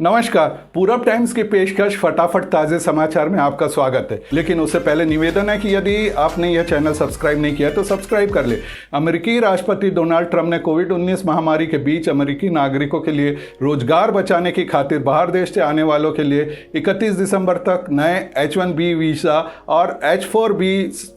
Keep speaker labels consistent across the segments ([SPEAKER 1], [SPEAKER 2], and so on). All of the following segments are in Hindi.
[SPEAKER 1] नमस्कार, पूरब टाइम्स की पेशकश फटाफट ताज़े समाचार में आपका स्वागत है। लेकिन उससे पहले निवेदन है कि यदि आपने यह चैनल सब्सक्राइब नहीं किया तो सब्सक्राइब कर ले। अमेरिकी राष्ट्रपति डोनाल्ड ट्रंप ने कोविड-19 महामारी के बीच अमेरिकी नागरिकों के लिए रोजगार बचाने की खातिर बाहर देश से आने वालों के लिए 31 दिसंबर तक नए H-1B वीज़ा और H-4B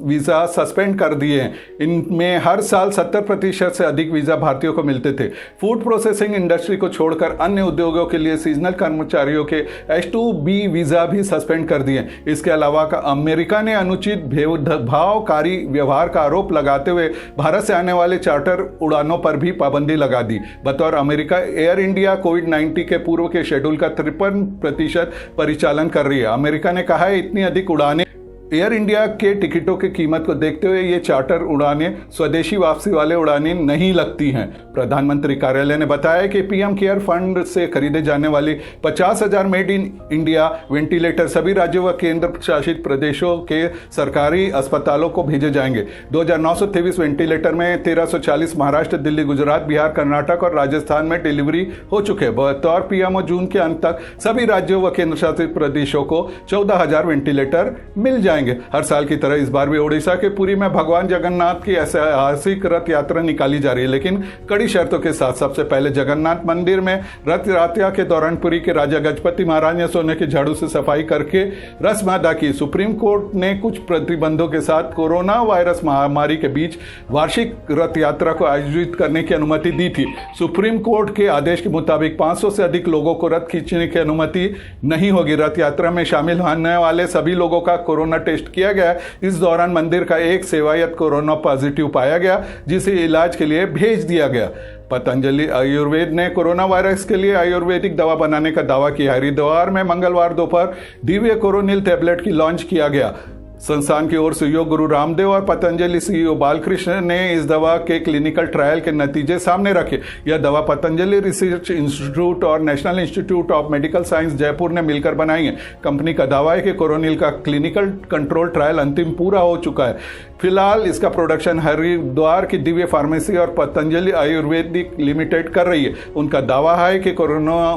[SPEAKER 1] वीज़ा सस्पेंड कर दिए हैं। इनमें हर साल 70% से अधिक वीज़ा भारतीयों को मिलते थे। फूड प्रोसेसिंग इंडस्ट्री को छोड़कर अन्य उद्योगों के लिए सीजनल कर्मचारियों के H-2B वीजा भी सस्पेंड कर दिए। इसके अलावा अमेरिका ने अनुचित भेदभावकारी व्यवहार का आरोप लगाते हुए भारत से आने वाले चार्टर उड़ानों पर भी पाबंदी लगा दी। बतौर अमेरिका, एयर इंडिया कोविड-19 के पूर्व के शेड्यूल का 53% परिचालन कर रही है। अमेरिका ने कहा है इतनी अधिक उड़ानें एयर इंडिया के टिकटों की कीमत को देखते हुए ये चार्टर उड़ानें स्वदेशी वापसी वाले उड़ानें नहीं लगती हैं। प्रधानमंत्री कार्यालय ने बताया कि पीएम केयर फंड से खरीदे जाने वाली 50,000 मेड इन इंडिया वेंटिलेटर सभी राज्यों व केंद्र शासित प्रदेशों के सरकारी अस्पतालों को भेजे जाएंगे। 2,923 वेंटिलेटर में 1,340 महाराष्ट्र, दिल्ली, गुजरात, बिहार, कर्नाटक और राजस्थान में डिलीवरी हो चुके। बतौर पीएमओ जून के अंत तक सभी राज्यों व केंद्र शासित प्रदेशों को 14,000 वेंटिलेटर मिल जाएंगे। हर साल की तरह इस बार भी ओडिशा के पुरी में भगवान जगन्नाथ की ऐतिहासिक रथ यात्रा निकाली जा रही है, लेकिन कड़ी शर्तों के साथ। सबसे पहले जगन्नाथ मंदिर में रथ यात्रा के दौरान पुरी के राजा गजपति महाराज ने सोने के झाड़ू से सफाई करके रस्म अदा की। सुप्रीम कोर्ट ने कुछ प्रतिबंधों के साथ कोरोना वायरस महामारी के बीच वार्षिक रथ यात्रा को आयोजित करने की अनुमति दी थी। सुप्रीम कोर्ट के आदेश के मुताबिक 500 से अधिक लोगों को रथ खींचने की अनुमति नहीं होगी। रथ यात्रा में शामिल होने वाले सभी लोगों का कोरोना टेस्ट किया गया। इस दौरान मंदिर का एक सेवायत कोरोना पॉजिटिव पाया गया, जिसे इलाज के लिए भेज दिया गया। पतंजलि आयुर्वेद ने कोरोना वायरस के लिए आयुर्वेदिक दवा बनाने का दावा किया। हरिद्वार में मंगलवार दोपहर दिव्य कोरोनिल टैबलेट की लॉन्च किया गया। संस्थान की ओर से योग गुरु रामदेव और पतंजलि सीईओ बालकृष्ण ने इस दवा के क्लिनिकल ट्रायल के नतीजे सामने रखे। यह दवा पतंजलि रिसर्च इंस्टीट्यूट और national institute of medical science Jaipur ने मिलकर बनाई है। कंपनी का दावा है कि कोरोनिल का क्लिनिकल कंट्रोल ट्रायल अंतिम पूरा हो चुका है। फिलहाल इसका प्रोडक्शन हरिद्वार की दिव्य फार्मेसी और पतंजलि आयुर्वेदिक लिमिटेड कर रही है। उनका दावा है कि कोरोना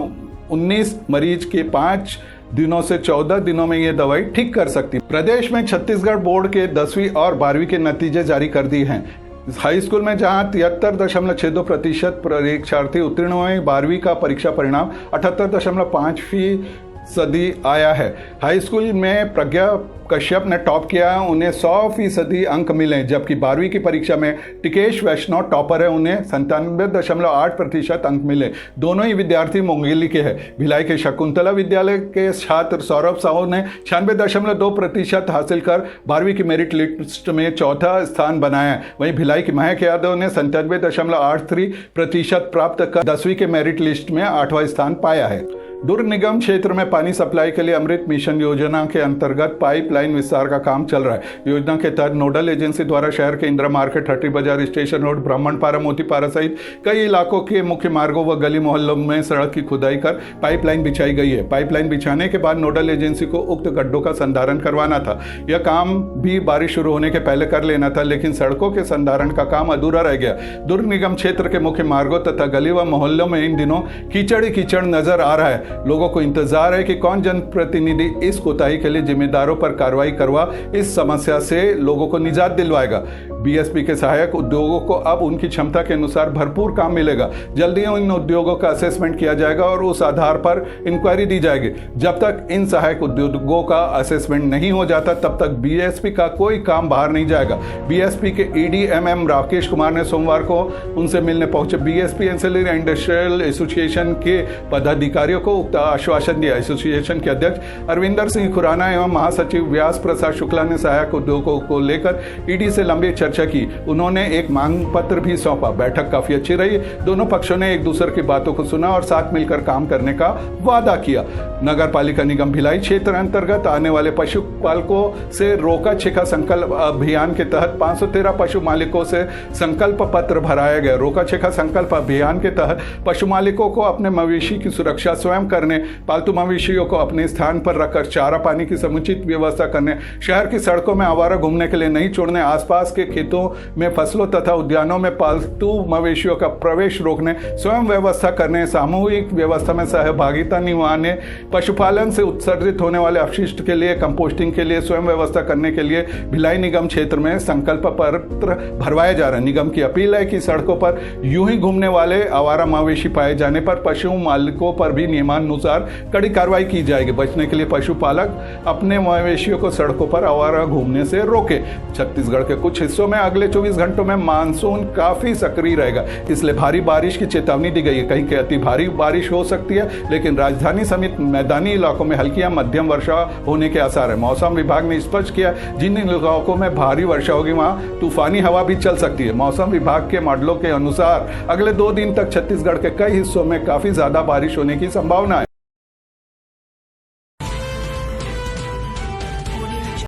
[SPEAKER 1] 19 मरीज के 5 दिनों से 14 दिनों में यह दवाई ठीक कर सकती। प्रदेश में छत्तीसगढ़ बोर्ड के 10वीं और 12वीं के नतीजे जारी कर दिए हैं। हाई स्कूल में जहां 73.62% परीक्षार्थी उत्तीर्ण हुए, 12वीं का परीक्षा परिणाम 78.5% आया है। हाई स्कूल में प्रज्ञा कश्यप ने टॉप किया, उन्हें 100% अंक मिले, जबकि 12वीं की परीक्षा में टिकेश वैष्णव टॉपर है, उन्हें 97.8% अंक मिले। दोनों ही विद्यार्थी मुंगेली के हैं। भिलाई के शकुंतला विद्यालय के छात्र सौरभ साहू ने 96.2% हासिल कर 12वीं की मेरिट लिस्ट में चौथा स्थान बनाया। वहीं भिलाई की महक यादव ने 97.83% प्राप्त कर 10वीं के मेरिट लिस्ट में 8वां स्थान पाया है। दुर्ग निगम क्षेत्र में पानी सप्लाई के लिए अमृत मिशन योजना के अंतर्गत पाइपलाइन विस्तार का काम चल रहा है। योजना के तहत नोडल एजेंसी द्वारा शहर के इंदिरा मार्केट, हट्टी बाजार, स्टेशन रोड, ब्राह्मणपारा, मोतीपारा सहित कई इलाकों के मुख्य मार्गों व गली मोहल्लों में सड़क की खुदाई कर पाइपलाइन बिछाई गई है। पाइपलाइन बिछाने के बाद नोडल एजेंसी को उक्त गड्ढों का संधारण करवाना था। यह काम भी बारिश शुरू होने के पहले कर लेना था, लेकिन सड़कों के संधारण का काम अधूरा रह गया। दुर्ग निगम क्षेत्र के मुख्य मार्गों तथा गली व मोहल्लों में इन दिनों कीचड़ ही कीचड़ नजर आ रहा है। लोगों को इंतजार है कि कौन जनप्रतिनिधि इस कोताही के लिए जिम्मेदारों पर कार्रवाई करवा इस समस्या से लोगों को निजात दिलवाएगा। बीएसपी के सहायक उद्योगों को अब उनकी क्षमता के अनुसार भरपूर काम मिलेगा। जल्दी इन उद्योगों का असेसमेंट किया जाएगा और उस आधार पर इंक्वायरी दी जाएगी। जब तक इन सहायक उद्योगों का असेसमेंट नहीं हो जाता, तब तक बीएसपी का कोई काम बाहर नहीं जाएगा। बीएसपी के ईडीएमएम राकेश कुमार ने सोमवार को उनसे मिलने पहुंचे बीएसपी एंसिलरी इंडस्ट्रियल एसोसिएशन के पदाधिकारियों को उक्त आश्वासन दिया। एसोसिएशन के अध्यक्ष अरविंदर सिंह खुराना एवं महासचिव व्यास प्रसाद शुक्ला ने सहायक उद्योगों को लेकर ईडी से लंबी चर्चा की। उन्होंने एक मांग पत्र भी सौंपा। बैठक काफी अच्छी रही। दोनों पक्षों ने एक दूसरे की बातों को सुना और साथ मिलकर काम करने का वादा किया। नगर पालिका निगम भिलाई क्षेत्र अंतर्गत आने वाले पशुपालकों से रोका छेका संकल्प अभियान के तहत 513 पशु मालिकों से संकल्प पत्र भराया गया। रोका छेका संकल्प अभियान के तहत पशु मालिकों को अपने मवेशी की सुरक्षा स्वयं करने, पालतू मवेशियों को अपने स्थान पर रखकर चारा पानी की समुचित व्यवस्था करने, शहर की सड़कों में आवारा घूमने के लिए नहीं छोड़ने, आसपास के खेतों में फसलों तथा उद्यानों में पालतू मवेशियों का प्रवेश रोकने, स्वयं व्यवस्था करने, सामूहिक व्यवस्था में सहभागिता निभाने, पशुपालन से उत्सर्जित होने वाले अपशिष्ट के लिए कंपोस्टिंग के लिए स्वयं व्यवस्था करने के लिए भिलाई निगम क्षेत्र में संकल्प पत्र भरवाया जा रहा है। निगम की अपील है कि सड़कों पर यूं ही घूमने वाले आवारा मवेशी पाए जाने पर पशु मालिकों पर भी नियमानुसार कड़ी कार्रवाई की जाएगी। बचने के लिए पशुपालक अपने मवेशियों को सड़कों पर आवारा घूमने से रोके। छत्तीसगढ़ के कुछ हिस्सों में अगले 24 घंटों में मानसून काफी सक्रिय रहेगा, इसलिए भारी बारिश की चेतावनी दी गई है। कहीं के अति भारी बारिश हो सकती है, लेकिन राजधानी समेत मैदानी इलाकों में हल्की या मध्यम वर्षा होने के आसार है। मौसम विभाग ने स्पष्ट किया जिन इलाकों में भारी वर्षा होगी वहां तूफानी हवा भी चल सकती है। मौसम विभाग के मॉडलों के अनुसार अगले 2 दिन तक छत्तीसगढ़ के कई हिस्सों में काफी ज्यादा बारिश होने की संभावना